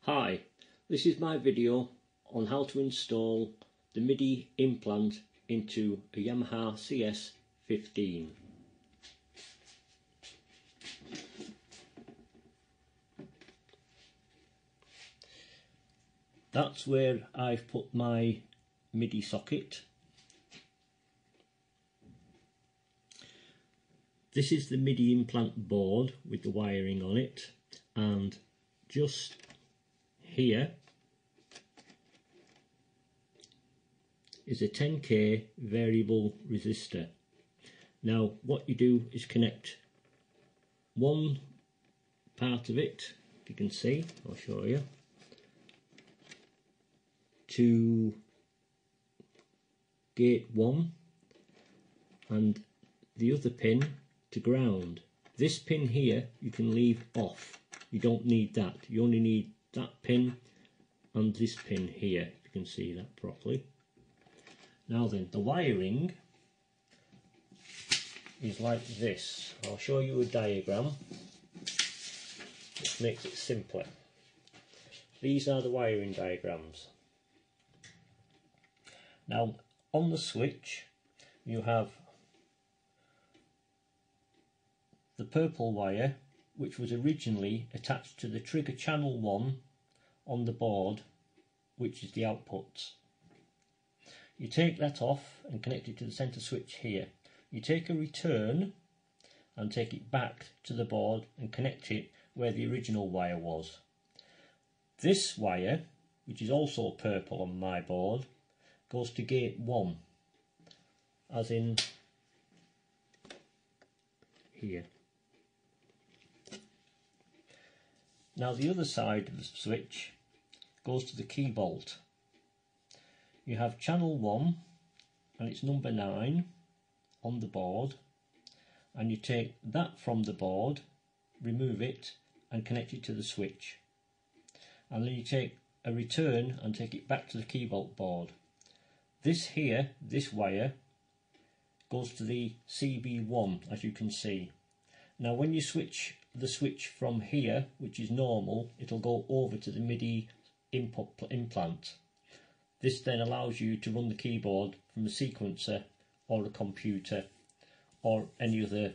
Hi, this is my video on how to install the MIDI implant into a Yamaha CS15. That's where I've put my MIDI socket. This is the MIDI implant board with the wiring on it, and just here is a 10k variable resistor. Now what you do is connect one part of it, if you can see, I'll show you, to gate 1 and the other pin to ground. This pin here you can leave off, you don't need that, you only need that pin and this pin here, if you can see that properly. Now then, the wiring is like this. I'll show you a diagram which makes it simpler. These are the wiring diagrams. Now on the switch you have the purple wire, which was originally attached to the trigger channel 1 on the board, which is the outputs. You take that off and connect it to the centre switch here. You take a return and take it back to the board and connect it where the original wire was. This wire, which is also purple on my board, goes to gate 1, as in here. Now the other side of the switch goes to the key bolt. You have channel 1 and it's number 9 on the board, and you take that from the board, remove it and connect it to the switch, and then you take a return and take it back to the key bolt board. This here, this wire, goes to the CB1, as you can see. Now when you switch the switch from here, which is normal, it'll go over to the MIDI input implant. This then allows you to run the keyboard from a sequencer or a computer or any other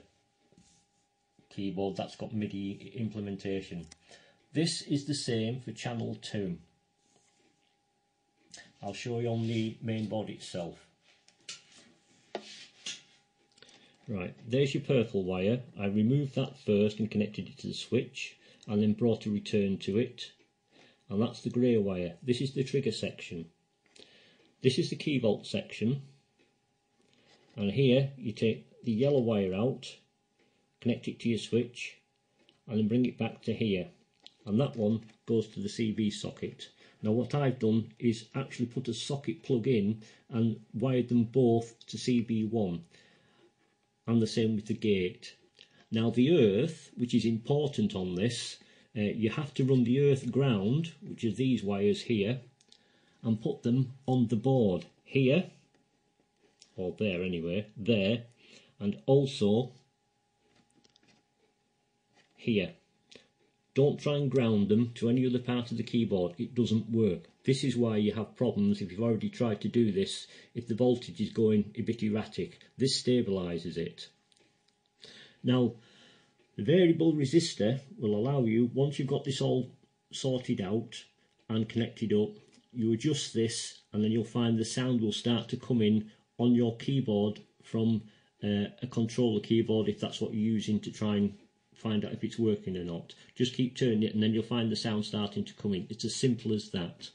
keyboard that's got MIDI implementation. This is the same for channel 2. I'll show you on the main board itself. Right, there's your purple wire. I removed that first and connected it to the switch, and then brought a return to it. And that's the grey wire. This is the trigger section. This is the key volt section. And here you take the yellow wire out, connect it to your switch, and then bring it back to here. And that one goes to the CB socket. Now what I've done is actually put a socket plug in and wired them both to CB1. And the same with the gate. Now the earth, which is important on this, you have to run the earth ground, which is these wires here, and put them on the board here, or there anyway, there, and also here. Don't try and ground them to any other part of the keyboard, it doesn't work. This is why you have problems if you've already tried to do this, if the voltage is going a bit erratic. This stabilises it. Now, the variable resistor will allow you, once you've got this all sorted out and connected up, you adjust this and then you'll find the sound will start to come in on your keyboard from a controller keyboard, if that's what you're using to try and find out if it's working or not. Just keep turning it and then you'll find the sound starting to come in. It's as simple as that.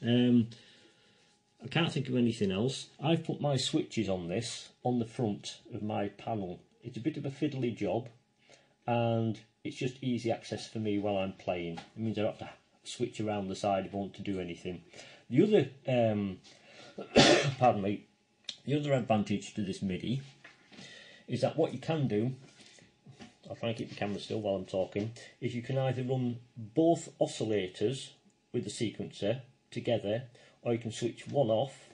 I can't think of anything else. I've put my switches on this on the front of my panel. It's a bit of a fiddly job and it's just easy access for me while I'm playing. It means I don't have to switch around the side if I want to do anything. The other pardon me, the other advantage to this MIDI is that what you can do, I'll try and keep the camera still while I'm talking, is you can either run both oscillators with the sequencer together, or you can switch one off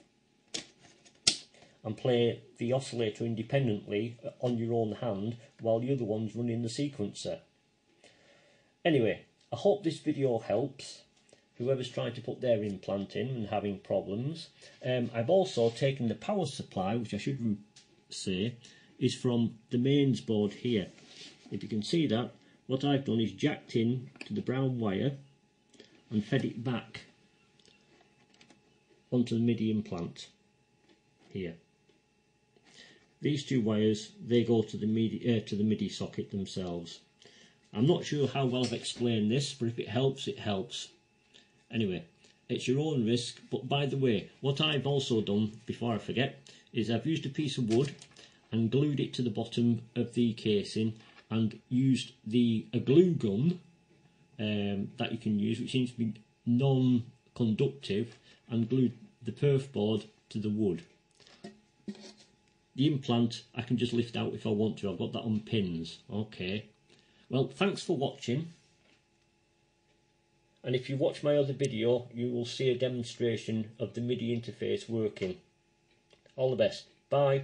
and play the oscillator independently on your own hand while the other one's running the sequencer. Anyway, I hope this video helps. whoever's trying to put their implant in and having problems. I've also taken the power supply, which I should say is from the mains board here. If you can see that, what I've done is jacked in to the brown wire and fed it back onto the MIDI implant here. These two wires, they go to the MIDI socket themselves. I'm not sure how well I've explained this, but if it helps, it helps. Anyway, it's your own risk. But by the way, what I've also done, before I forget, is I've used a piece of wood and glued it to the bottom of the casing and used a glue gun that you can use, which seems to be non-conductive, and glued the perf board to the wood. The implant I can just lift out if I want to. I've got that on pins. Okay. Well, thanks for watching. And if you watch my other video, you will see a demonstration of the MIDI interface working. All the best. Bye.